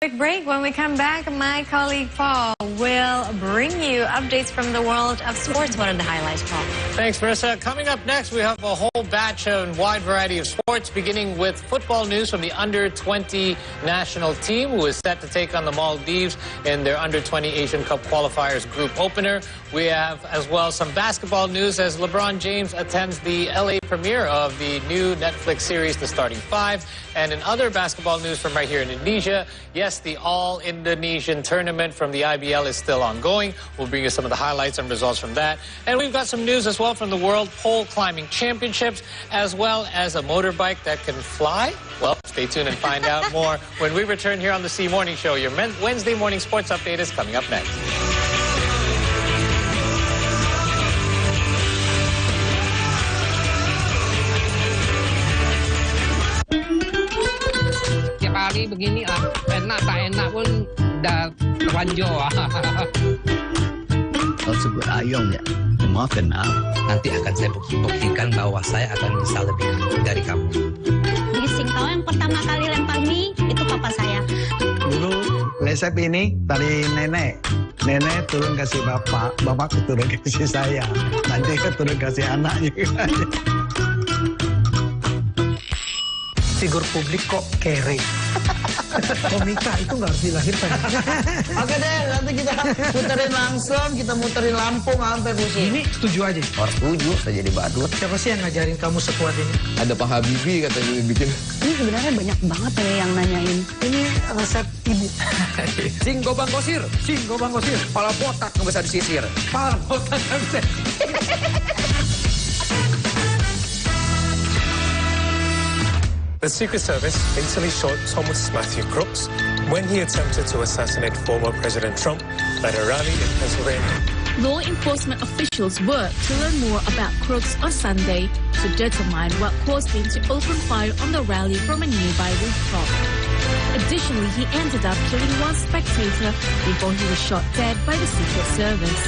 Quick break. When we come back, my colleague Paul will bring you updates from the world of sports. What are the highlights, Paul? Thanks, Marissa. Coming up next, we have a whole batch and wide variety of sports, beginning with football news from the under-20 national team, who is set to take on the Maldives in their under-20 Asian Cup qualifiers group opener. We have as well some basketball news as LeBron James attends the LA premiere of the new Netflix series, The Starting Five. And in other basketball news from right here in Indonesia, yes, the All-Indonesian tournament from the IBL is still ongoing. We'll bring you some of the highlights and results from that. And we've got some news as well from the World Pole Climbing Championships, as well as a motorbike that can fly. Well, stay tuned and find out more when we return here on the C Morning Show. Your Wednesday morning sports update is coming up next. Hari begini enak tak enak pun dah terlanjur. Kalau sebut ayam ya, maafkan Nanti akan saya buktikan bahwa saya akan bisa lebih dari kamu. Di Singkau yang pertama kali lempar mie itu papa saya. Dulu resep ini dari nenek. Nenek turun kasih bapak, bapak turun kasih saya. Nanti turun kasih anak juga. Figur publik kok kere. Komika itu nggak harus dilahirkan. Oke deh, nanti kita muterin langsung, kita muterin Lampung sampai pusing. Ini setuju aja. Harus setuju, saya jadi badut. Siapa sih yang ngajarin kamu sekuat ini? Ada Pak Habibie katanya yang bikin. Ini sebenarnya banyak banget ya yang nanyain. Ini resep ibu. Sing gobang gosir. Kepala botak nggak bisa disisir. Kepala botak nggak bisa. The Secret Service instantly shot Thomas Matthew Crooks when he attempted to assassinate former President Trump at a rally in Pennsylvania. Law enforcement officials worked to learn more about Crooks on Sunday to determine what caused him to open fire on the rally from a nearby rooftop. Additionally, he ended up killing one spectator before he was shot dead by the Secret Service.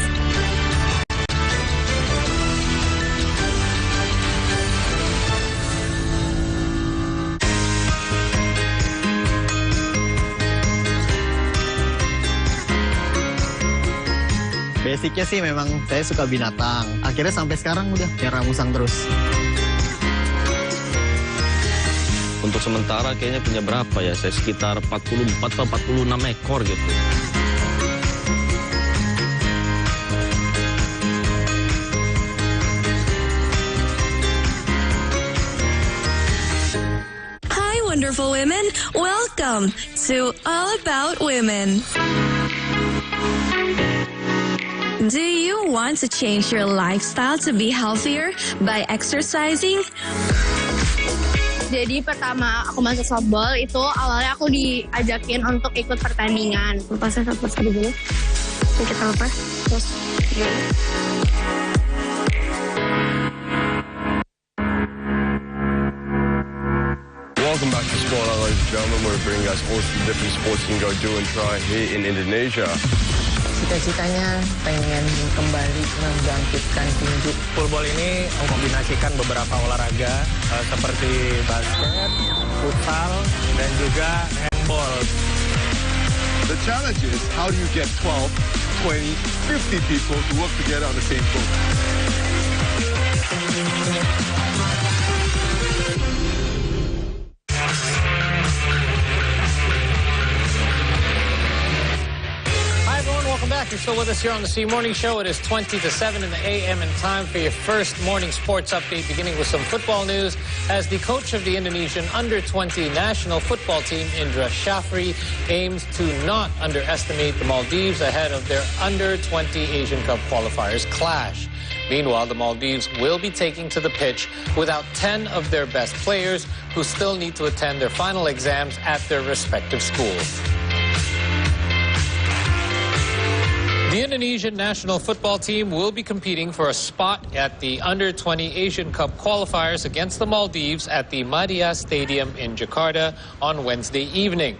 Basicnya sih memang saya suka binatang. Akhirnya sampai sekarang udah pelihara musang terus. Untuk sementara kayaknya punya berapa ya? Saya sekitar 44 atau 46 ekor gitu. Hi, wonderful women. Welcome to All About Women. Do you want to change your lifestyle to be healthier by exercising? Jadi pertama aku masuk softball itu awalnya aku diajakin untuk ikut pertandingan. Lepasnya dulu. Ini kita lepas. Terus gini. Welcome back to Sport, ladies and gentlemen. We're bringing us all the different sports you can go do and try here in Indonesia. Cita-citanya pengen kembali membangkitkan tinju. Fullball ini mengkombinasikan beberapa olahraga seperti basket, futsal, dan juga handball. The challenge is how do you get 12, 20, 50 people to work together on the same boat? Welcome back. You're still with us here on the C Morning Show. It is 20 to 7 in the a.m. and time for your first morning sports update, beginning with some football news as the coach of the Indonesian under-20 national football team, Indra Shafri, aims to not underestimate the Maldives ahead of their under-20 Asian Cup qualifiers clash. Meanwhile, the Maldives will be taking to the pitch without 10 of their best players who still need to attend their final exams at their respective schools. The Indonesian national football team will be competing for a spot at the under-20 Asian Cup qualifiers against the Maldives at the Madia Stadium in Jakarta on Wednesday evening.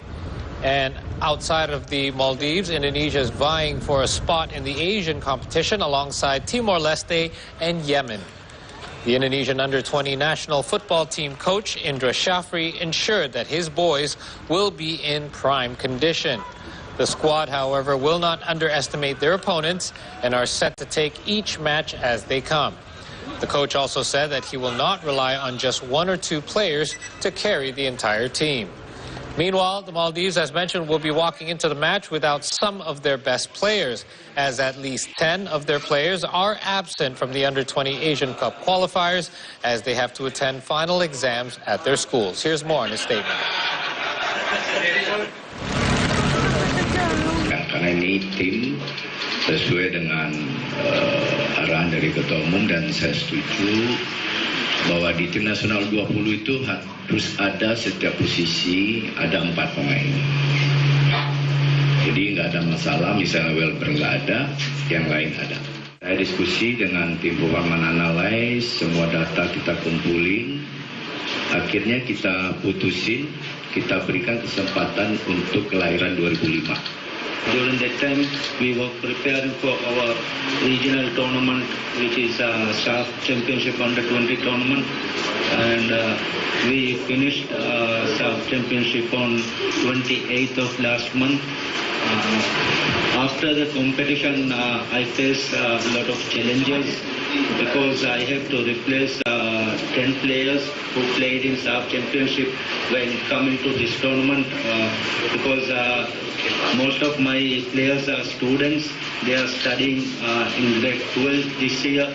And outside of the Maldives, Indonesia is vying for a spot in the Asian competition alongside Timor-Leste and Yemen. The Indonesian under-20 national football team coach Indra Shafri ensured that his boys will be in prime condition. The squad, however, will not underestimate their opponents and are set to take each match as they come. The coach also said that he will not rely on just one or two players to carry the entire team. Meanwhile, the Maldives, as mentioned, will be walking into the match without some of their best players, as at least 10 of their players are absent from the Under-20 Asian Cup qualifiers as they have to attend final exams at their schools. Here's more in his statement. Karena ini tim sesuai dengan arahan dari Ketua Umum dan saya setuju bahwa di tim nasional 20 itu harus ada setiap posisi ada 4 pemain. Jadi nggak ada masalah, misalnya Welber nggak ada, yang lain ada. Saya diskusi dengan tim performan analyze, semua data kita kumpulin, akhirnya kita putusin, kita berikan kesempatan untuk kelahiran 2005. During that time, we were preparing for our regional tournament, which is SAF Championship Under-20 tournament, and we finished SAF Championship on 28th of last month. After the competition, I faced a lot of challenges because I have to replace 10 players who played in SAF Championship when coming to this tournament because most of my players are students. They are studying in grade 12 this year.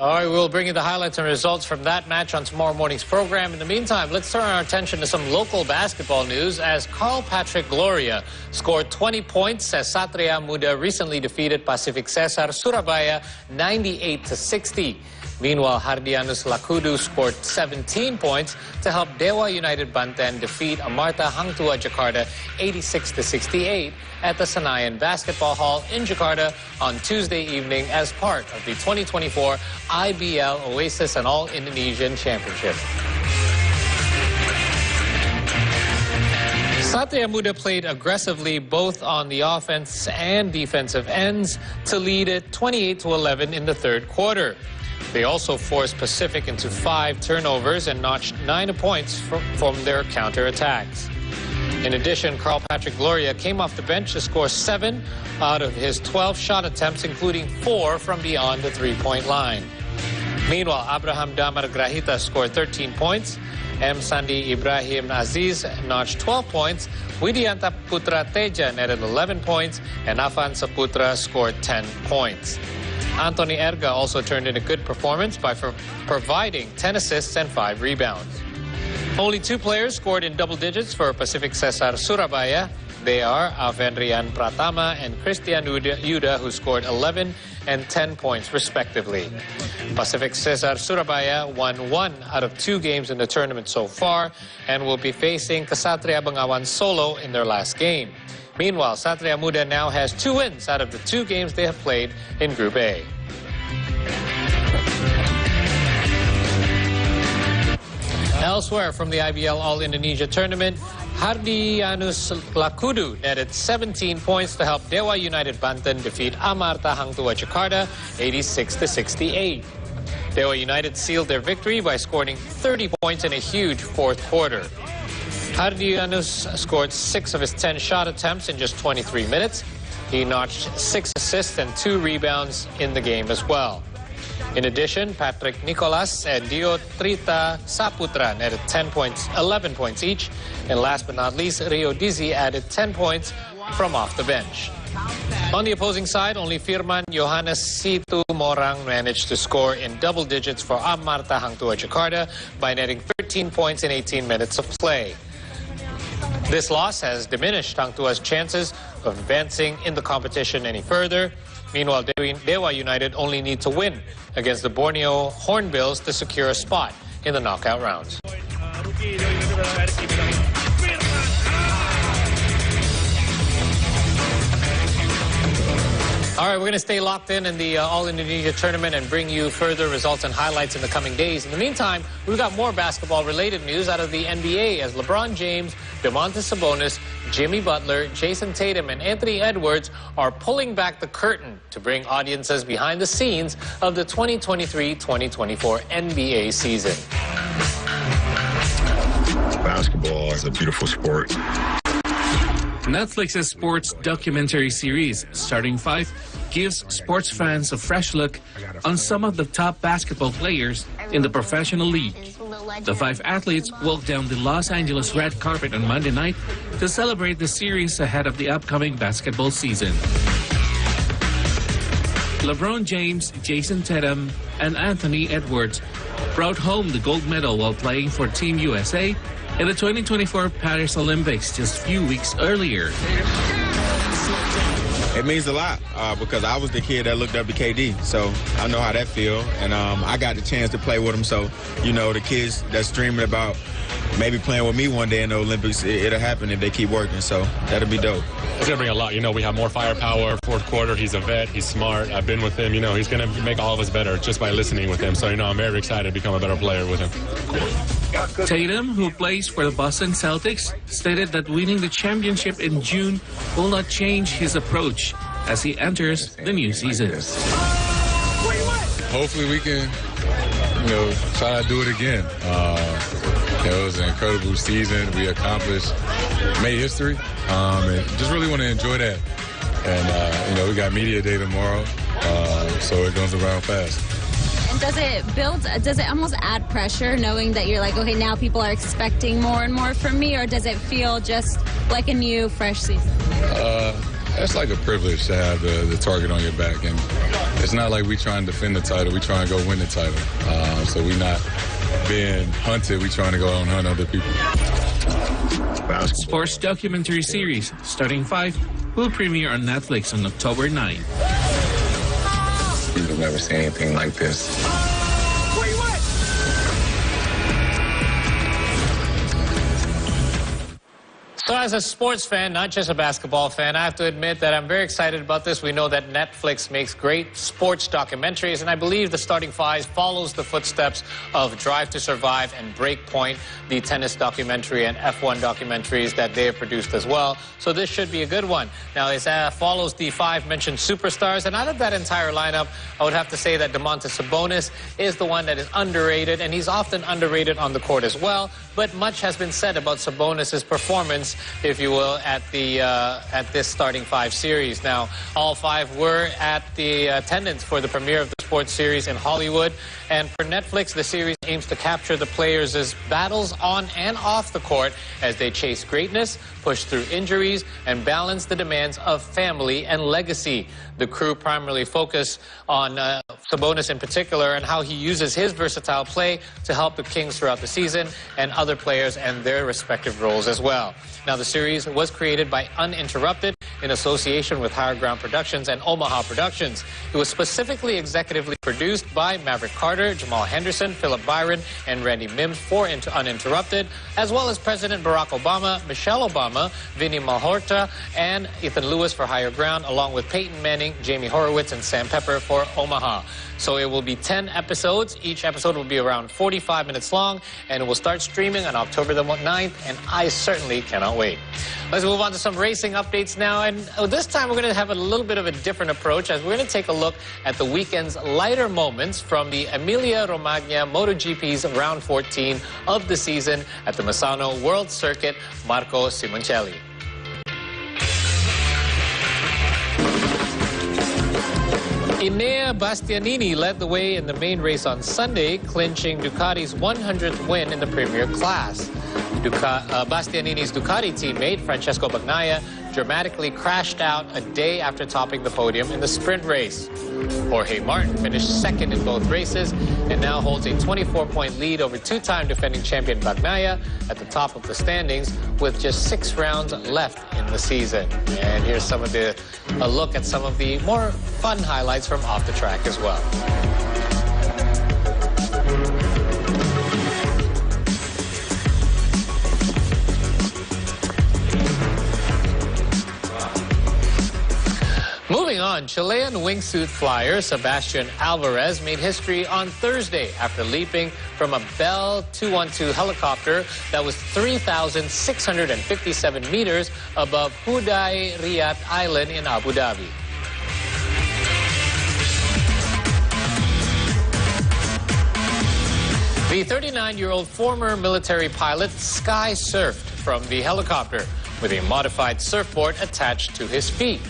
All right, we'll bring you the highlights and results from that match on tomorrow morning's program. In the meantime, let's turn our attention to some local basketball news as Carl Patrick Gloria scored 20 points as Satria Muda recently defeated Pacific Cesar Surabaya 98-60. Meanwhile, Hardianus Lakudu scored 17 points to help Dewa United Banten defeat Amarta Hangtua Jakarta 86-68 at the Senayan Basketball Hall in Jakarta on Tuesday evening as part of the 2024 IBL Oasis and All Indonesian Championship. Satria Muda played aggressively both on the offense and defensive ends to lead it 28-11 in the third quarter. They also forced Pacific into 5 turnovers and notched 9 points from their counterattacks. In addition, Carl Patrick Gloria came off the bench to score 7 out of his 12 shot attempts, including 4 from beyond the three-point line. Meanwhile, Abraham Damar Grahita scored 13 points. M. Sandi Ibrahim Aziz notched 12 points. Widianta Putra Teja netted 11 points. And Afan Saputra scored 10 points. Anthony Erga also turned in a good performance by providing 10 assists and 5 rebounds. Only 2 players scored in double digits for Pacific Cesar Surabaya. They are Avendrian Pratama and Christian Yuda, who scored 11 and 10 points respectively. Pacific Cesar Surabaya won 1 out of 2 games in the tournament so far and will be facing Ksatria Bengawan Solo in their last game. Meanwhile, Satria Muda now has 2 wins out of the 2 games they have played in Group A. Elsewhere from the IBL All Indonesia Tournament, Hardianus Lakudu netted 17 points to help Dewa United Banten defeat Amarta Hangtua Jakarta 86-68. Dewa United sealed their victory by scoring 30 points in a huge fourth quarter. Hardianus scored 6 of his 10 shot attempts in just 23 minutes. He notched 6 assists and 2 rebounds in the game as well. In addition, Patrick Nicolas and Dio Trita Saputra netted 11 points each. And last but not least, Rio Dizzy added 10 points from off the bench. On the opposing side, only Firman Johannes Situ Morang managed to score in double digits for Amarta Hangtua Jakarta by netting 13 points in 18 minutes of play. This loss has diminished Hangtua's chances of advancing in the competition any further. Meanwhile, Dewa United only need to win against the Borneo Hornbills to secure a spot in the knockout rounds. All right, we're going to stay locked in the All Indonesia Tournament and bring you further results and highlights in the coming days. In the meantime, we've got more basketball-related news out of the NBA as LeBron James Domantas Sabonis, Jimmy Butler, Jason Tatum, and Anthony Edwards are pulling back the curtain to bring audiences behind the scenes of the 2023-2024 NBA season. Basketball is a beautiful sport. Netflix's sports documentary series, Starting Five, gives sports fans a fresh look on some of the top basketball players in the professional league. The 5 athletes walked down the Los Angeles red carpet on Monday night to celebrate the series ahead of the upcoming basketball season. LeBron James, Jason Tatum, and Anthony Edwards brought home the gold medal while playing for Team USA in the 2024 Paris Olympics just a few weeks earlier. It means a lot because I was the kid that looked up to KD, so I know how that feels, and I got the chance to play with him. So, you know, the kids that's dreaming about maybe playing with me one day in the Olympics, it'll happen if they keep working, so that'll be dope. It's going to bring a lot. You know, we have more firepower. Fourth quarter, he's a vet. He's smart. I've been with him. You know, he's going to make all of us better just by listening with him. So, you know, I'm very excited to become a better player with him. Tatum, who plays for the Boston Celtics, stated that winning the championship in June will not change his approach as he enters the new season. Hopefully we can, you know, try to do it again. It was an incredible season. We accomplished, made history, and just really want to enjoy that. And, you know, we got media day tomorrow, so it goes around fast. And does it almost add pressure knowing that you're like, okay, now people are expecting more and more from me, or does it feel just like a new, fresh season? It's like a privilege to have the target on your back, and it's not like we try and defend the title, we try and go win the title. So we're not being hunted, we trying to go out and hunt other people. Sports documentary series, Starting Five, will premiere on Netflix on October 9th. You've never seen anything like this. So as a sports fan, not just a basketball fan, I have to admit that I'm very excited about this. We know that Netflix makes great sports documentaries, and I believe the Starting Five follows the footsteps of Drive to Survive and Breakpoint, the tennis documentary and F1 documentaries that they have produced as well. So this should be a good one. Now, it follows the 5 mentioned superstars, and out of that entire lineup, I would have to say that Domantas Sabonis is the one that is underrated, and he's often underrated on the court as well. But much has been said about Sabonis' performance, if you will, at this Starting Five series. Now, all 5 were at the attendance for the premiere of the sports series in Hollywood. And for Netflix, the series aims to capture the players' battles on and off the court as they chase greatness, push through injuries, and balance the demands of family and legacy. The crew primarily focus on Sabonis in particular and how he uses his versatile play to help the Kings throughout the season and other players and their respective roles as well. Now, the series was created by Uninterrupted in association with Higher Ground Productions and Omaha Productions. It was specifically executively produced by Maverick Carter, Jamal Henderson, Philip Byron, and Randy Mims for Uninterrupted, as well as President Barack Obama, Michelle Obama, Vinnie Malhotra, and Ethan Lewis for Higher Ground, along with Peyton Manning, Jamie Horowitz, and Sam Pepper for Omaha. So it will be 10 episodes. Each episode will be around 45 minutes long, and it will start streaming on October the 9th, and I certainly cannot wait. Let's move on to some racing updates now, and this time we're going to have a little bit of a different approach as we're going to take a look at the weekend's lighter moments from the Emilia-Romagna MotoGP's round 14 of the season at the Misano World Circuit, Marco Simoncelli. Enea Bastianini led the way in the main race on Sunday, clinching Ducati's 100th win in the Premier class. Bastianini's Ducati teammate, Francesco Bagnaia, dramatically crashed out a day after topping the podium in the sprint race. Jorge Martin finished second in both races and now holds a 24-point lead over 2-time defending champion Bagnaia at the top of the standings with just 6 rounds left in the season. And here's some of a look at some of the more fun highlights from off the track as well. Moving Moving on, Chilean wingsuit flyer Sebastian Alvarez made history on Thursday after leaping from a Bell 212 helicopter that was 3,657 meters above Budidaya Island in Abu Dhabi. The 39-year-old former military pilot sky surfed from the helicopter with a modified surfboard attached to his feet.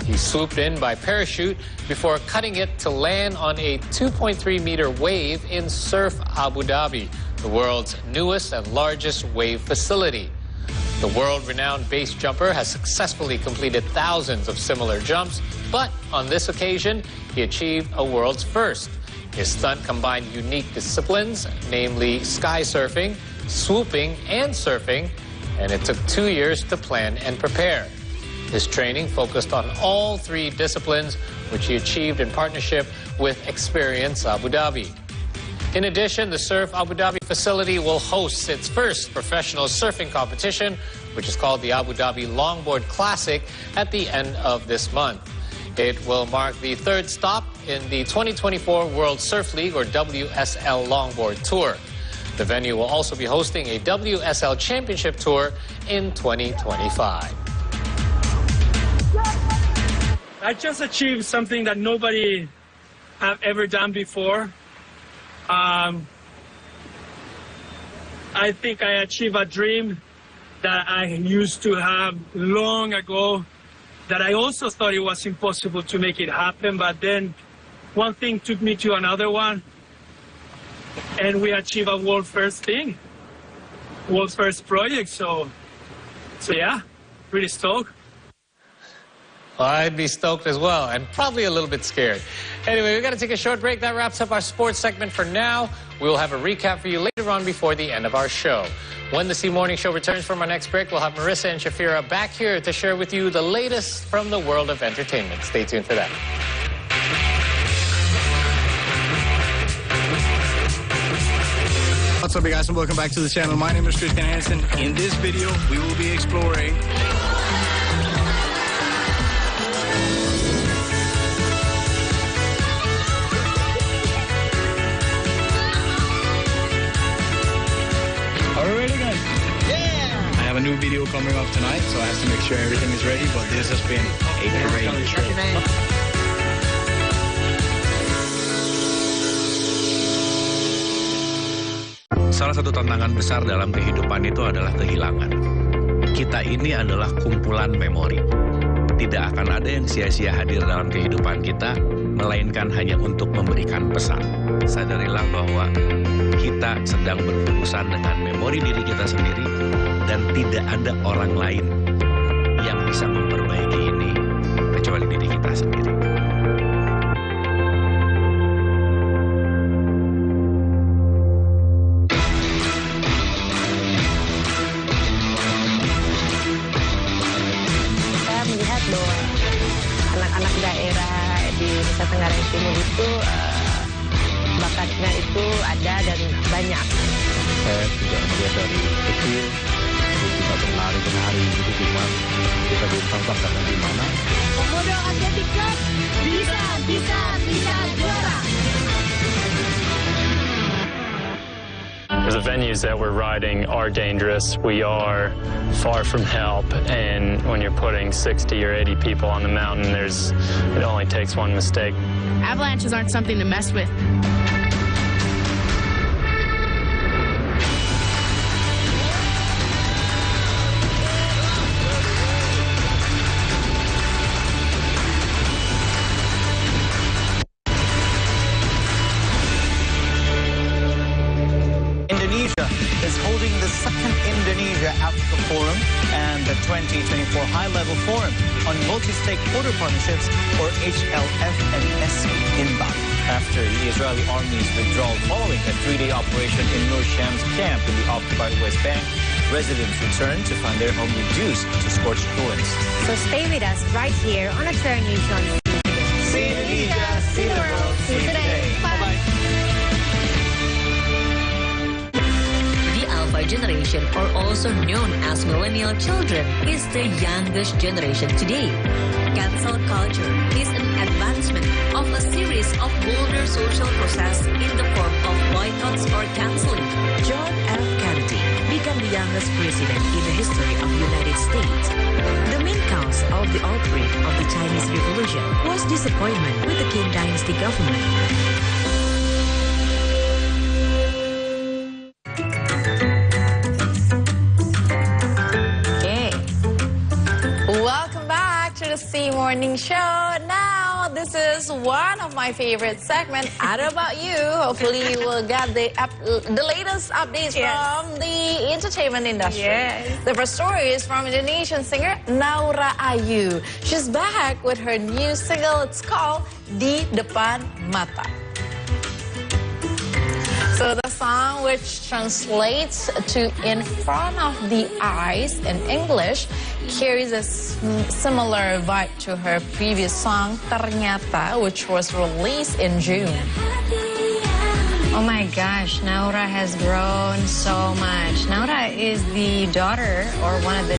He swooped in by parachute before cutting it to land on a 2.3-meter wave in Surf Abu Dhabi, the world's newest and largest wave facility. The world-renowned base jumper has successfully completed thousands of similar jumps, but on this occasion, he achieved a world's first. His stunt combined unique disciplines, namely sky surfing, swooping, and surfing, and it took 2 years to plan and prepare. His training focused on all three disciplines, which he achieved in partnership with Experience Abu Dhabi. In addition, the Surf Abu Dhabi facility will host its first professional surfing competition, which is called the Abu Dhabi Longboard Classic, at the end of this month. It will mark the third stop in the 2024 World Surf League, or WSL Longboard Tour. The venue will also be hosting a WSL Championship Tour in 2025. I just achieved something that nobody have ever done before. I think I achieved a dream that I used to have long ago, that I also thought it was impossible to make it happen, but then one thing took me to another one, and we achieved a world first thing, world first project, so yeah, pretty stoked. Well, I'd be stoked as well, and probably a little bit scared. Anyway, we've got to take a short break. That wraps up our sports segment for now. We will have a recap for you later on before the end of our show. When the C Morning Show returns from our next break, we'll have Marissa and Shafira back here to share with you the latest from the world of entertainment. Stay tuned for that. What's up, you guys, and welcome back to the channel. My name is Christian Hansen. In this video, we will be exploring I have a new video coming up tonight, so I have to make sure everything is ready, but this has been a great trip. Salah satu tantangan besar dalam kehidupan itu adalah kehilangan. Kita ini adalah kumpulan memori. Tidak akan ada yang sia-sia hadir dalam kehidupan kita, melainkan hanya untuk memberikan pesan. Sadarilah bahwa kita sedang berurusan dengan memori diri kita sendiri, dan tidak ada orang lain yang bisa memperbaiki ini kecuali diri kita sendiri. Saya melihat bahwa anak-anak daerah di Nusa Tenggara Timur itu bakatnya itu ada dan banyak. Saya juga melihat dari kecil kita berlari-lari gitu, cuman kita belum tahu bakatnya di mana. Komodo Athletic Club bisa juara. The venues that we're riding are dangerous. We are far from help, and when you're putting 60 or 80 people on the mountain, it only takes one mistake. Avalanches aren't something to mess with. Indonesia is holding the second Indonesia Africa Forum and the 2024 High-Level Forum on Multi-Stakeholder Partnerships, or HLF&S, in Bali. After the Israeli army's withdrawal following a 3-day operation in Nur Shams camp in the occupied West Bank, residents returned to find their home reduced to scorched ruins. So stay with us right here on Extra News on See Indonesia, see the world, see today. Bye-bye. The Alpha generation, or also known as millennial children, is the youngest generation today. Cancel culture is an advancement of a series of bolder social processes in the form of boycotts or canceling. John F. Kennedy became the youngest president in the history of the United States. The main cause of the outbreak of the Chinese Revolution was disappointment with the Qing Dynasty government. Welcome back to the C Morning Show. Now, this is one of my favorite segments. I don't know about you. Hopefully, you will get the latest updates from the entertainment industry. Yes. The first story is from Indonesian singer Naura Ayu. She's back with her new single. It's called Di Depan Mata. So the song, which translates to in front of the eyes in English, carries a similar vibe to her previous song, Ternyata, which was released in June. Oh my gosh, Naura has grown so much. Naura is the daughter or one of the